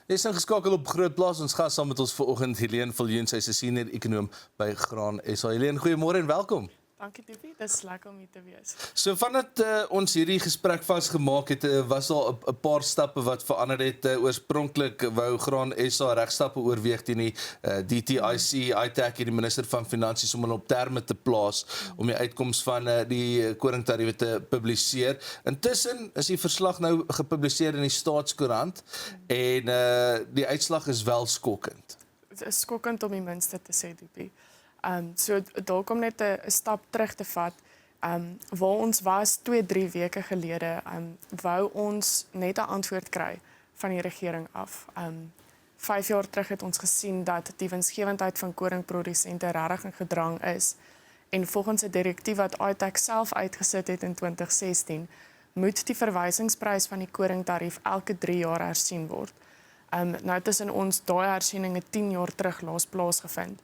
Jy is ingeskakel op Groot Plaas. Ons gas saam met ons vanoggend Helene Viljoen, sy is 'n senior ekonoom by Graan SA. Helene, goeiemôre en welkom. Dankie Tippie, dit is lekker om hier te wees. So vandat ons hierdie gesprek vasgemaak het, was daar 'n paar stappe wat verander het. Oorspronklik wou Graan SA regstappe oorweeg teen die DTIC, ITAC, die minister van Finansies, om hulle op terme te plaas om die uitkoms van die koringtariewe te publiseer. Intussen is die verslag nou gepubliseer in die Staatskoerant en die uitslag is wel skokkend. Het is skokkend om die minste te sê, Tippie. So dalk om net 'n stap terug te vat, waar ons was 2-3 weke gelede, wou ons net 'n antwoord kry van die regering af. 5 jaar terug het ons gesien dat die winsgewendheid van koringprodusente regtig in gedrang is. En volgens 'n direktief wat ITAC self uitgesit het in 2016, moet die verwysingsprys van die koringtarief elke 3 jaar hersien word. Nou tussen ons daai hersieninge 10 jaar terug laas plaasgevind.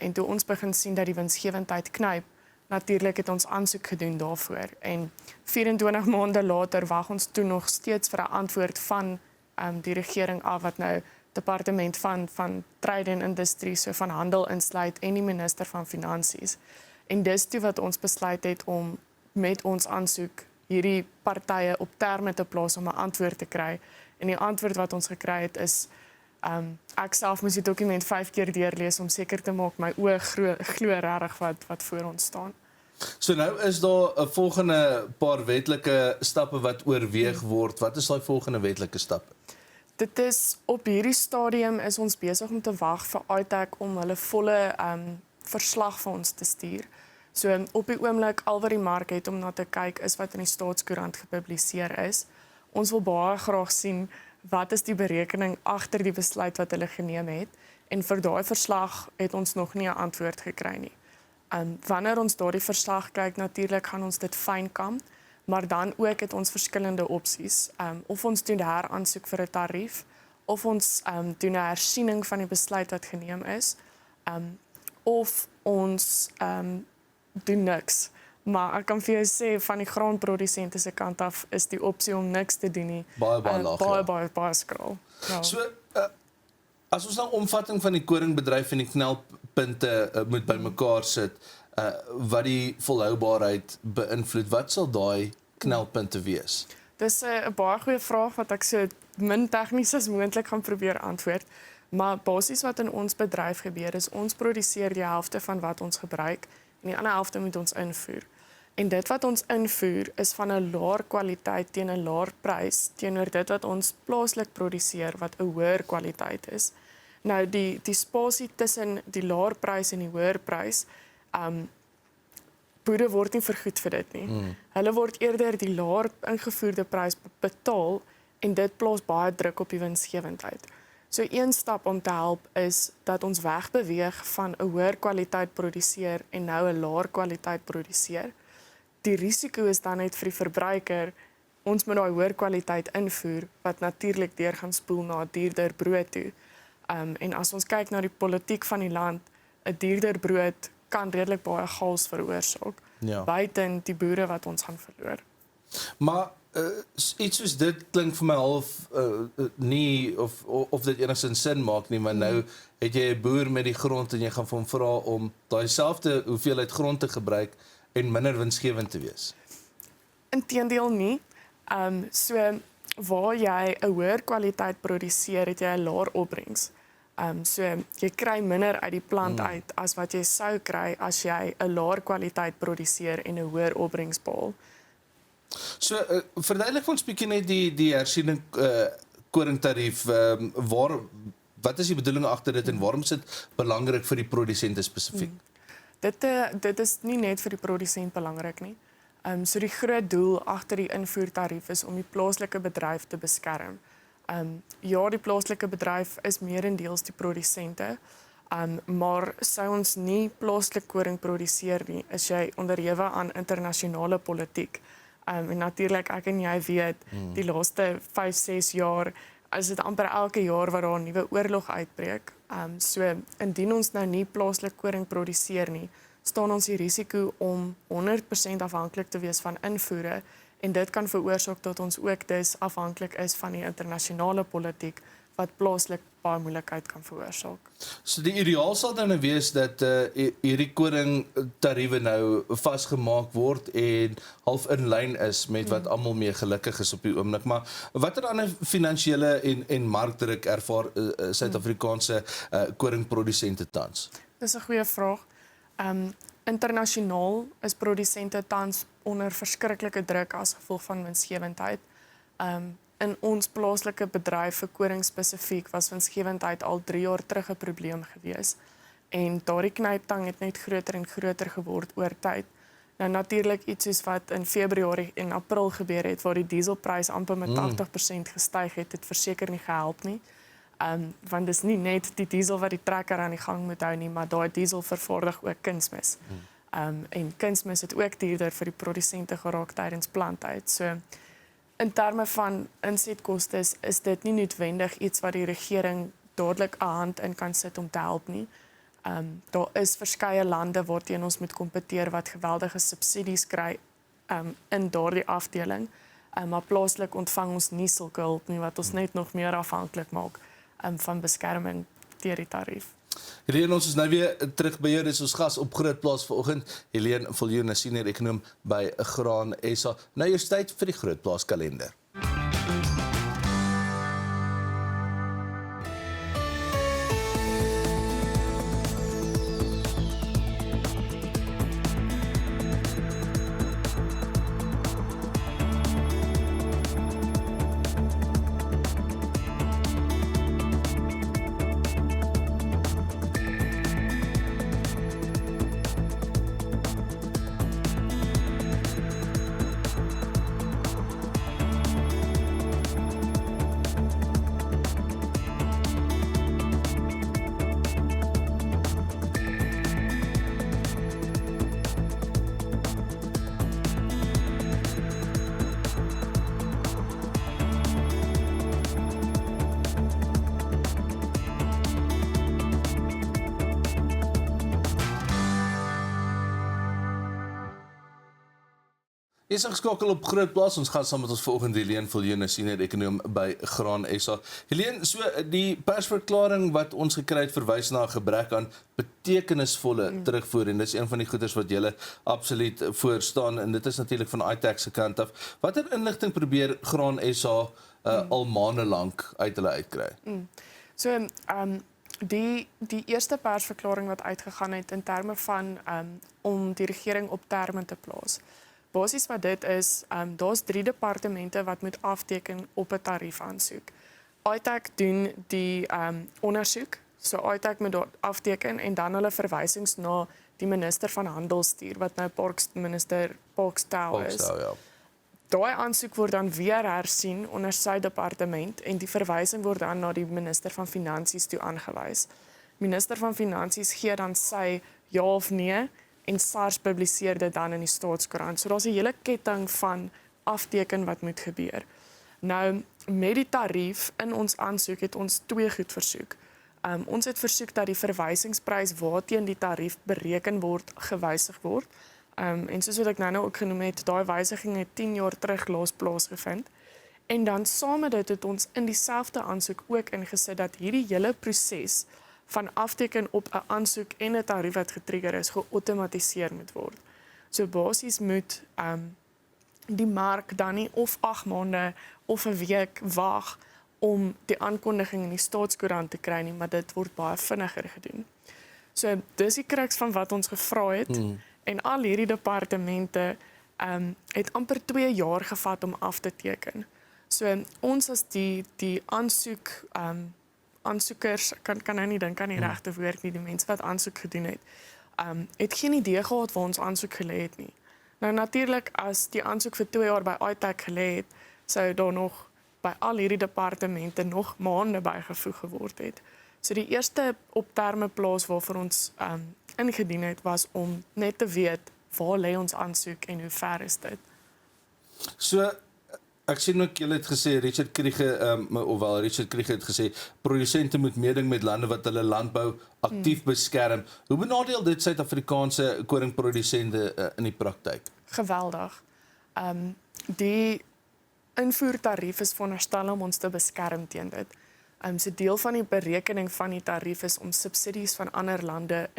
En toe ons begin sien dat die winsgewendheid knyp, natuurlik het ons aansoek gedoen daarvoor. En 24 maande later wag ons toe nog steeds vir 'n antwoord van die regering af, wat nou departement van Trade en Industrie, so van handel insluit, en die minister van Finansies. En dis toe wat ons besluit het om met ons aansoek hierdie partye op terme te plaas om 'n antwoord te kry. En die antwoord wat ons gekry het is, ek self moes die dokument 5 keer deurlees om seker te maak my oë glo regtig wat voor ons staan. So nou is daar 'n volgende paar wetlike stappe wat oorweeg word. Wat is daai volgende wetlike stappe? Dit is op hierdie stadium is ons besig om te wag vir ITAC om hulle volle verslag vir ons te stuur. So op die oomblik al wat die mark het om na te kyk is wat in die Staatskoerant gepubliseer is. Ons wil baie graag sien wat is die berekening agter die besluit wat hulle geneem het, en vir daai verslag het ons nog nie 'n antwoord gekry nie. Wanneer ons daardie verslag kyk, natuurlik gaan ons dit fynkam, maar dan ook het ons verskillende opsies. Of ons doen heraansoek vir 'n tarief, of ons doen 'n hersiening van die besluit wat geneem is, of ons doen niks. Maar ek kan vir jou sê, van die graanprodusente se kant af is die opsie om niks te doen nie Baie laag. baie skraal. Ja. So, as ons nou omvatting van die koringbedryf en die knelpunte moet bymekaar sit, wat die volhoubaarheid beïnvloed, wat sal daai knelpunte wees? Dis 'n baie goeie vraag wat ek so min tegnies as moontlik gaan probeer antwoord. Maar basies wat in ons bedryf gebeur is, ons produseer die helfte van wat ons gebruik en die ander helfte moet ons invoer. En dit wat ons invoer is van 'n laer kwaliteit teen 'n laer prys teenoor dit wat ons plaaslik produseer wat 'n hoër kwaliteit is. Nou die spasie tussen die laer prys en die hoër prys, boere word nie vergoed vir dit nie. Hulle word eerder die laer ingevoerde prys betaal en dit plaas baie druk op die winsgewendheid. So een stap om te help is dat ons wegbeweeg van 'n hoër kwaliteit produseer en nou 'n laer kwaliteit produseer. Die risiko is dan net vir die verbruiker, ons moet daai hoër kwaliteit invoer, wat natuurlik deur gaan spoel na 'n duurder brood toe. En as ons kyk na die politiek van die land, 'n duurder brood kan redelik baie chaos veroorsaak, buiten die boere wat ons gaan verloor. Maar iets soos dit klink vir my half nie of dit enigstens sin maak nie, maar nou het jy 'n boer met die grond en jy gaan vir hom vra om daai selfde hoeveelheid grond te gebruik en minder winsgewend te wees. Inteendeel nie. So waar jy 'n hoër kwaliteit produseer, het jy 'n laer opbrengs. So jy kry minder uit die plant uit as wat jy sou kry as jy 'n laer kwaliteit produseer en 'n hoër opbrengs behaal. So, verduidelik vir ons bietjie net die hersiening koringtarief, wat is die bedoeling agter dit en waarom is dit belangrik vir die produsente spesifiek? Dit is nie net vir die produsent belangrik nie. So die groot doel agter die invoertarief is om die plaaslike bedryf te beskerm. Ja, die plaaslike bedryf is meerendeels die produsente, maar sou ons nie plaaslik koring produseer nie, is jy onderhewe aan internasionale politiek. En natuurlik, ek en jy weet, die laaste 5-6 jaar, is dit amper elke jaar wat daar 'n nuwe oorlog uitbreek. So indien ons nou nie plaaslik koring produseer nie, staan ons die risiko om 100% afhanklik te wees van invoere, en dit kan veroorsaak dat ons ook dus afhanklik is van die internasionale politiek wat plaaslik baie moeilikheid kan veroorsaak. So die ideaal sal dan nou wees dat hierdie koringtariewe nou vasgemaak word en half in lyn is met wat almal mee gelukkig is op die oomblik. Maar watter ander finansiële en markdruk ervaar Suid-Afrikaanse koringprodusente tans? Dis 'n goeie vraag. Internasionaal is produsente tans onder verskriklike druk as gevolg van winsgewendheid. In ons plaaslike bedryf vir koring spesifiek was winsgewendheid al 3 jaar terug 'n probleem gewees. En daardie knyptang het net groter en groter geword oor tyd. Nou natuurlik iets soos wat in Februarie en April gebeur het waar die dieselprys amper met 80% gestyg het, het verseker nie gehelp nie. Want dis nie net die diesel wat die trekker aan die gang moet hou nie, maar daai diesel vervaardig ook kunsmis. En kunsmis het ook duurder vir die produsente geraak tydens plantyd. So in terme van insetkostes is dit nie noodwendig iets wat die regering dadelik 'n hand in kan sit om te help nie. Daar is verskeie lande waarteen ons moet kompeteer wat geweldige subsidies kry in daardie afdeling. Maar plaaslik ontvang ons nie sulke hulp nie wat ons net nog meer afhanklik maak van beskerming deur die tarief. Helene, ons is nou weer terug by jou, dis ons gas op Groot Plaas vanoggend. Helene Viljoen, senior ekonom by Graan SA. Nou is tyd vir die Groot Plaas kalender. Is ingeskakel op Groot Plaas. Ons gaan saam met ons vanoggend Helene Viljoen, senior ekonom by Graan SA. Helene, so die persverklaring wat ons gekry het verwys na 'n gebrek aan betekenisvolle terugvoer en dis een van die goeders wat julle absoluut voor staan en dit is natuurlik van iTax se kant af. Watter inligting probeer Graan SA al maande lank uit hulle uitkry? So die eerste persverklaring wat uitgegaan het in terme van om die regering op terme te plaas. Basies wat dit is, daar's 3 departemente wat moet afteken op 'n tariefaansoek. iTax doen die ondersoek, so iTax moet daar afteken en dan hulle verwysings na die minister van handel stuur wat nou minister Parkstel is. Ja. Daai aansoek word dan weer hersien onder sy departement en die verwysing word dan na die minister van finansies toe aangewys. Minister van finansies gee dan sy ja of nee en SARS publiseer dit dan in die staatskoerant. So daar's 'n hele ketting van afteken wat moet gebeur. Nou met die tarief in ons aansoek het ons 2 goed versoek. Ons het versoek dat die verwysingsprys waarteen die tarief bereken word gewysig word. En soos wat ek nou ook genoem het, daai wysiging het 10 jaar terug laas plaasgevind. En dan saam met dit het ons in dieselfde aansoek ook ingesit dat hierdie hele proses van afteken op 'n aansoek en 'n tarief wat getrigger is, geautomatiseer moet word. So basies moet die mark dan nie of 8 maande of 'n week wag om die aankondiging in die staatskoerant te kry nie, maar dit word baie vinniger gedoen. So dis die crux van wat ons gevra het en al hierdie departemente het amper 2 jaar gevat om af te teken. So ons as die aansoekers, kan nou nie dink aan die regte woord nie, die mense wat aansoek gedoen het geen idee gehad waar ons aansoek gelê het nie. Nou natuurlik as die aansoek vir 2 jaar by iTax gelê het, sou daar nog by al hierdie departemente nog maande bygevoeg geword het. So die eerste op terme plaas waarvoor ons ingedien het was om net te weet waar lê ons aansoek en hoe ver is dit. So ek sien ook julle het gesê Richard Kriege het gesê produsente moet meeding met lande wat hulle landbou aktief beskerm. Hoe benadeel dit Suid-Afrikaanse koringprodusente in die praktyk? Geweldig. Die invoertarief is veronderstel om ons te beskerm teen dit. So deel van die berekening van die tarief is om subsidies van ander lande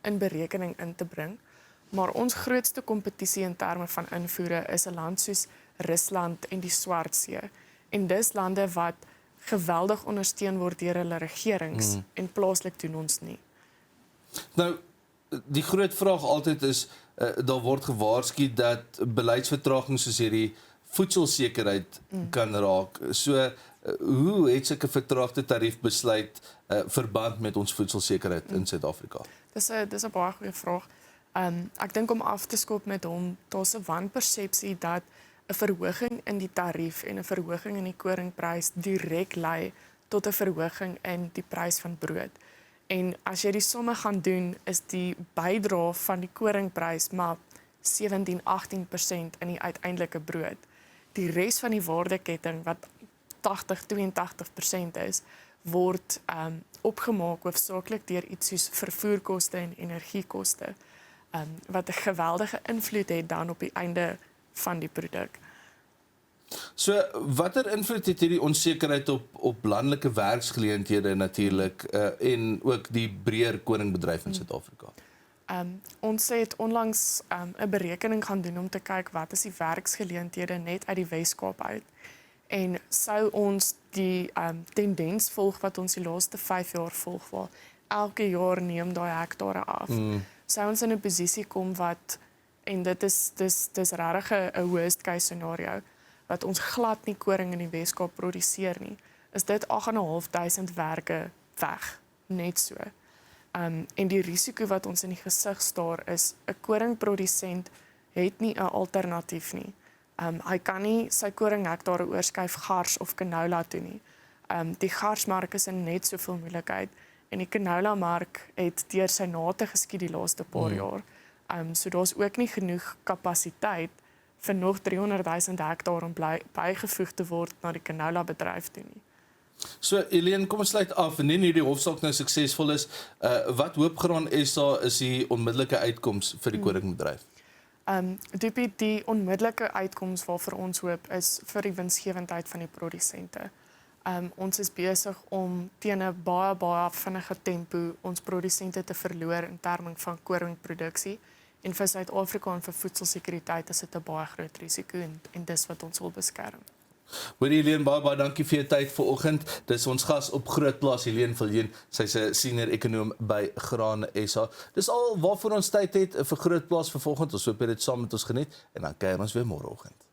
in berekening in te bring. Maar ons grootste kompetisie in terme van invoere is 'n land soos Rusland en die Swartsee. En dis lande wat geweldig ondersteun word deur hulle regerings en plaaslik doen ons nie. Nou, die groot vraag altyd is, daar word gewaarsku dat beleidsvertragings soos hierdie voedselsekerheid kan raak. So, hoe het sulke vertraagde tariefbesluit verband met ons voedselsekerheid in Suid-Afrika? Dis 'n baie goeie vraag. Ek dink om af te skop met hom, daar's 'n wanpersepsie dat 'n verhoging in die tarief en 'n verhoging in die koringprys direk lei tot 'n verhoging in die prys van brood. En as jy die somme gaan doen, is die bydrae van die koringprys maar 17-18% in die uiteindelike brood. Die res van die waardeketting wat 80-82% is, word opgemaak hoofsaaklik deur iets soos vervoerkoste en energiekoste, wat 'n geweldige invloed het dan op die einde van die produk. So, watter invloed het hierdie onsekerheid op landelike werksgeleenthede natuurlik en ook die breër koringbedryf in Suid-Afrika? Ons het onlangs 'n berekening gaan doen om te kyk wat is die werksgeleenthede net uit die Wes-Kaap uit. En sou ons die tendens volg wat ons die laaste 5 jaar volg, waar elke jaar neem daai hektare af. Sou ons in 'n posisie kom wat, en dit is regtig 'n worst case scenario, wat ons glad nie koring in die Wes-Kaap produseer nie, is dit 8.500 werke weg, net so. En die risiko wat ons in die gesig staar is, 'n koringprodusent het nie 'n alternatief nie. Hy kan nie sy koringhektare oorskuif gars of canola toe nie. Die garsmark is in net soveel moeilikheid, en die canola-mark het deur sy nate geskiet die laaste paar jaar. So daar's ook nie genoeg kapasiteit vir nog 300.000 hektaar om bygevoeg te word na die canola bedryf toe nie. So, Eileen, kom ons sluit af. Indien hierdie hofsaak nou suksesvol is, wat hoop Graan SA is die onmiddellike uitkoms vir die koringbedryf? Die onmiddellike uitkoms waarvoor ons hoop is vir die winsgewendheid van die produsente. Ons is besig om teen 'n baie vinnige tempo ons produsente te verloor in terme van koringproduksie. En vir Suid-Afrika en vir voedselsekuriteit is dit 'n baie groot risiko en dis wat ons wil beskerm. Eileen, baie dankie vir jou tyd vanoggend. Dis ons gas op Grootplaas, Eileen Viljoen. Sy's 'n senior ekonoom by Graan SA. Dis al waarvoor ons tyd het vir Grootplaas vir vanoggend. Ons hoop jy het dit saam met ons geniet en dan kuier ons weer môreoggend.